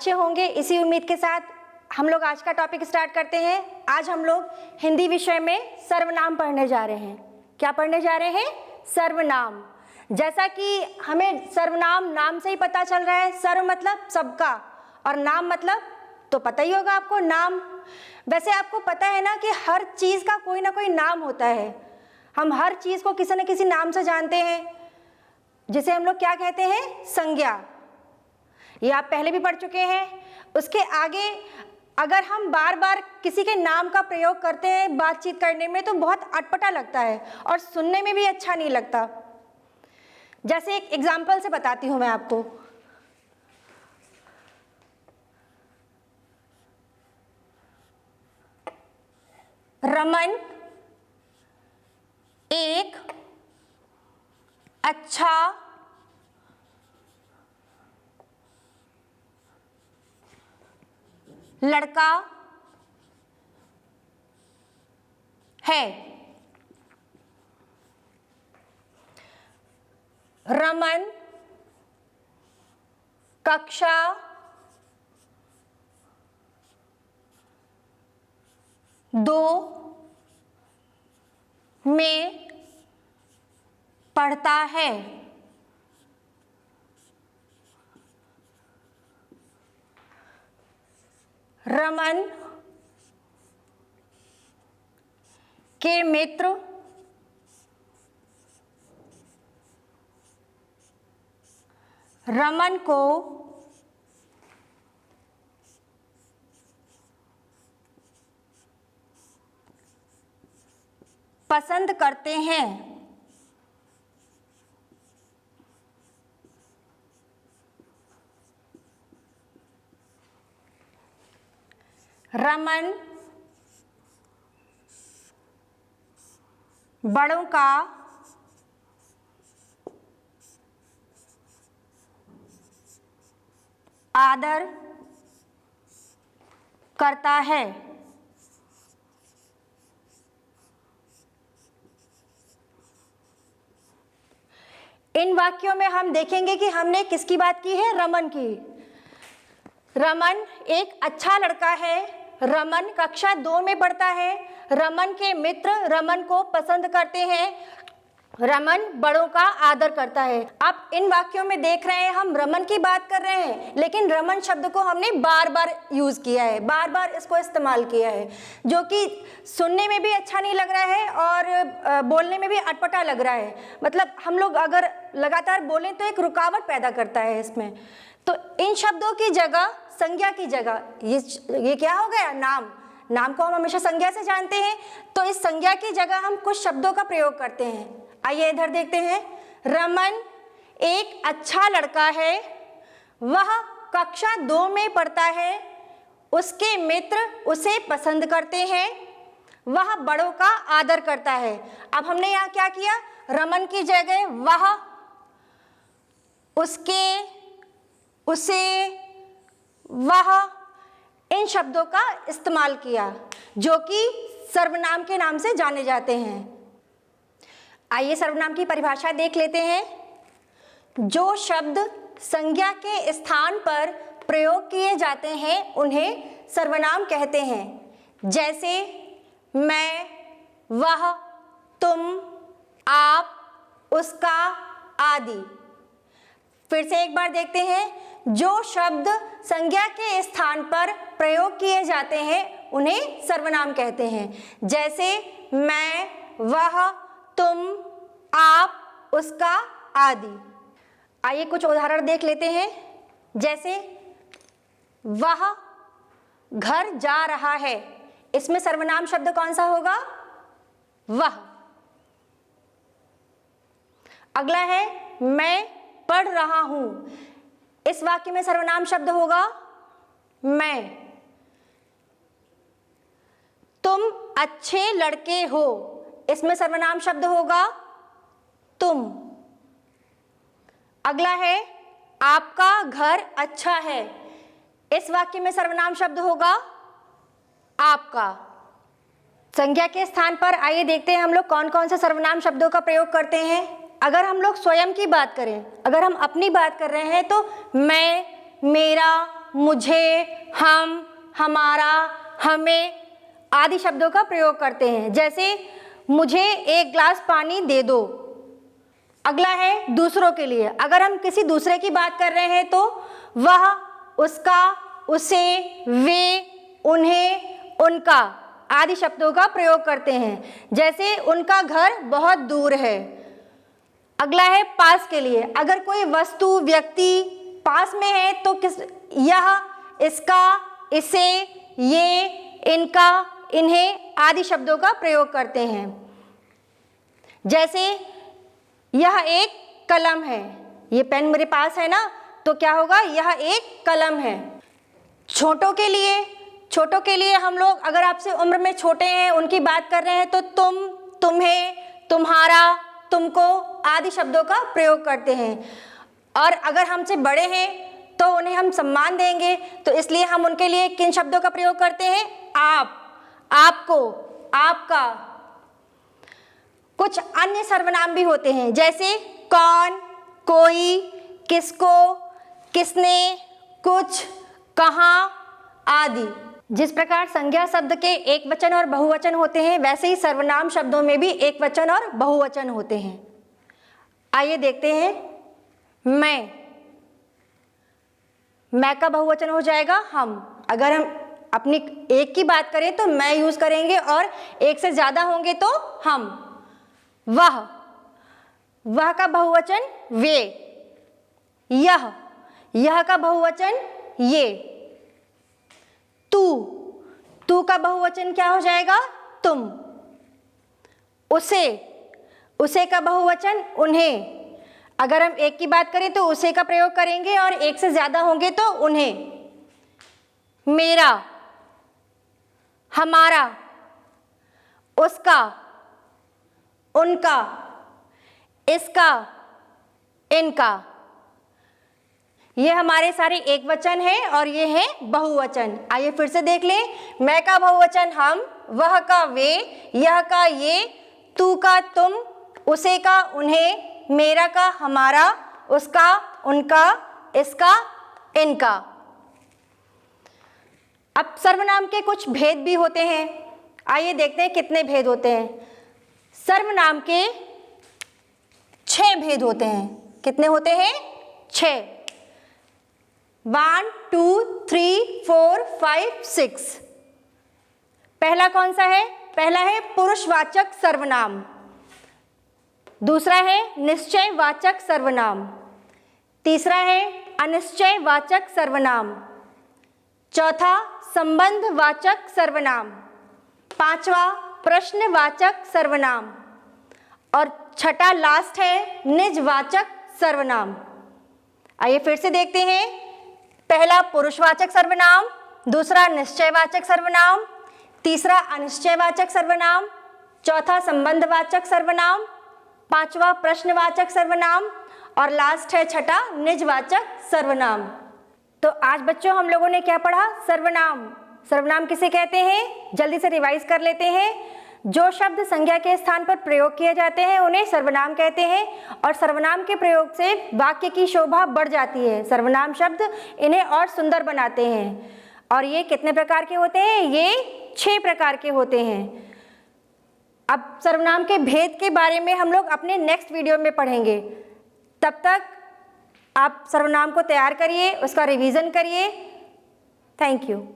अच्छे होंगे, इसी उम्मीद के साथ हम लोग आज का टॉपिक स्टार्ट करते हैं। आज हम लोग हिंदी विषय में सर्वनाम पढ़ने जा रहे हैं। क्या पढ़ने जा रहे हैं? सर्वनाम। जैसा कि हमें सर्वनाम नाम से ही पता चल रहा है, सर्व मतलब सबका और नाम मतलब तो पता ही होगा आपको, नाम। वैसे आपको पता है ना कि हर चीज़ का कोई ना कोई नाम होता है। हम हर चीज़ को किसी न किसी नाम से जानते हैं, जिसे हम लोग क्या कहते हैं? संज्ञा। ये आप पहले भी पढ़ चुके हैं। उसके आगे अगर हम बार बार किसी के नाम का प्रयोग करते हैं बातचीत करने में तो बहुत अटपटा लगता है और सुनने में भी अच्छा नहीं लगता। जैसे एक एग्जाम्पल से बताती हूँ मैं आपको। रमन एक अच्छा लड़का है। रमन कक्षा 2 में पढ़ता है। रमन के मित्र रमन को पसंद करते हैं। रमन बड़ों का आदर करता है। इन वाक्यों में हम देखेंगे कि हमने किसकी बात की है? रमन की। रमन एक अच्छा लड़का है। रमन कक्षा 2 में पढ़ता है। रमन के मित्र रमन को पसंद करते हैं। रमन बड़ों का आदर करता है। आप इन वाक्यों में देख रहे हैं हम रमन की बात कर रहे हैं, लेकिन रमन शब्द को हमने बार बार यूज किया है, बार बार इसको इस्तेमाल किया है, जो कि सुनने में भी अच्छा नहीं लग रहा है और बोलने में भी अटपटा लग रहा है। मतलब हम लोग अगर लगातार बोलें तो एक रुकावट पैदा करता है इसमें। तो इन शब्दों की जगह, संज्ञा की जगह ये क्या हो गया? नाम। नाम को हम हमेशा संज्ञा से जानते हैं, तो इस संज्ञा की जगह हम कुछ शब्दों का प्रयोग करते हैं। आइए इधर देखते हैं। रमन एक अच्छा लड़का है। वह कक्षा 2 में पढ़ता है। उसके मित्र उसे पसंद करते हैं। वह बड़ों का आदर करता है। अब हमने यहाँ क्या किया? रमन की जगह वह, उसके, उसे, वह, इन शब्दों का इस्तेमाल किया जो कि सर्वनाम के नाम से जाने जाते हैं। आइए सर्वनाम की परिभाषा देख लेते हैं। जो शब्द संज्ञा के स्थान पर प्रयोग किए जाते हैं उन्हें सर्वनाम कहते हैं। जैसे मैं, वह, तुम, आप, उसका आदि। फिर से एक बार देखते हैं। जो शब्द संज्ञा के स्थान पर प्रयोग किए जाते हैं उन्हें सर्वनाम कहते हैं। जैसे मैं, वह, तुम, आप, उसका आदि। आइए कुछ उदाहरण देख लेते हैं। जैसे वह घर जा रहा है, इसमें सर्वनाम शब्द कौन सा होगा? वह। अगला है मैं पढ़ रहा हूं, इस वाक्य में सर्वनाम शब्द होगा मैं। तुम अच्छे लड़के हो, इसमें सर्वनाम शब्द होगा तुम। अगला है आपका घर अच्छा है, इस वाक्य में सर्वनाम शब्द होगा आपका। संज्ञा के स्थान पर आइए देखते हैं हम लोग कौन कौन से सर्वनाम शब्दों का प्रयोग करते हैं। अगर हम लोग स्वयं की बात करें, अगर हम अपनी बात कर रहे हैं तो मैं, मेरा, मुझे, हम, हमारा, हमें आदि शब्दों का प्रयोग करते हैं। जैसे मुझे एक गिलास पानी दे दो। अगला है दूसरों के लिए। अगर हम किसी दूसरे की बात कर रहे हैं तो वह, उसका, उसे, वे, उन्हें, उनका आदि शब्दों का प्रयोग करते हैं। जैसे उनका घर बहुत दूर है। अगला है पास के लिए। अगर कोई वस्तु, व्यक्ति पास में है तो किस, यह, इसका, इसे, ये, इनका, इन्हें आदि शब्दों का प्रयोग करते हैं। जैसे यह एक कलम है। ये पेन मेरे पास है ना, तो क्या होगा, यह एक कलम है। छोटों के लिए हम लोग अगर आपसे उम्र में छोटे हैं, उनकी बात कर रहे हैं तो तुम, तुम्हें, तुम्हारा, तुमको आदि शब्दों का प्रयोग करते हैं। और अगर हमसे बड़े हैं तो उन्हें हम सम्मान देंगे, तो इसलिए हम उनके लिए किन शब्दों का प्रयोग करते हैं? आप, आपको, आपका। कुछ अन्य सर्वनाम भी होते हैं, जैसे कौन, कोई, किसको, किसने, कुछ, कहाँ आदि। जिस प्रकार संज्ञा शब्द के एक वचन और बहुवचन होते हैं, वैसे ही सर्वनाम शब्दों में भी एक वचन और बहुवचन होते हैं। आइए देखते हैं। मैं का बहुवचन हो जाएगा हम। अगर हम अपनी एक की बात करें तो मैं यूज करेंगे, और एक से ज्यादा होंगे तो हम। वह का बहुवचन वे। यह का बहुवचन ये। तू का बहुवचन क्या हो जाएगा? तुम। उसे का बहुवचन उन्हें। अगर हम एक की बात करें तो उसे का प्रयोग करेंगे, और एक से ज्यादा होंगे तो उन्हें। मेरा, हमारा, उसका, उनका, इसका, इनका। ये हमारे सारे एक वचन है और ये है बहुवचन। आइए फिर से देख लें। मैं का बहुवचन हम, वह का वे, यह का ये, तू का तुम, उसे का उन्हें, मेरा का हमारा, उसका उनका, इसका इनका। अब सर्वनाम के कुछ भेद भी होते हैं। आइए देखते हैं कितने भेद होते हैं। सर्वनाम के 6 भेद होते हैं। कितने होते हैं? 6। 1 2 3 4 5 6। पहला कौन सा है? पहला है पुरुषवाचक सर्वनाम। दूसरा है निश्चयवाचक सर्वनाम। तीसरा है अनिश्चयवाचक सर्वनाम। चौथा संबंधवाचक सर्वनाम। पांचवा प्रश्नवाचक सर्वनाम। और छठा लास्ट है निजवाचक सर्वनाम। आइए फिर से देखते हैं। पहला पुरुषवाचक सर्वनाम, दूसरा निश्चयवाचक सर्वनाम, तीसरा अनिश्चयवाचक सर्वनाम, चौथा संबंधवाचक सर्वनाम, पांचवा प्रश्नवाचक सर्वनाम, और लास्ट है छठा निजवाचक सर्वनाम। तो आज बच्चों हम लोगों ने क्या पढ़ा? सर्वनाम किसे कहते हैं? जल्दी से रिवाइज कर लेते हैं। जो शब्द संज्ञा के स्थान पर प्रयोग किए जाते हैं उन्हें सर्वनाम कहते हैं, और सर्वनाम के प्रयोग से वाक्य की शोभा बढ़ जाती है। सर्वनाम शब्द इन्हें और सुंदर बनाते हैं। और ये कितने प्रकार के होते हैं? ये 6 प्रकार के होते हैं। अब सर्वनाम के भेद के बारे में हम लोग अपने नेक्स्ट वीडियो में पढ़ेंगे। तब तक आप सर्वनाम को तैयार करिए, उसका रिवीजन करिए। Thank you.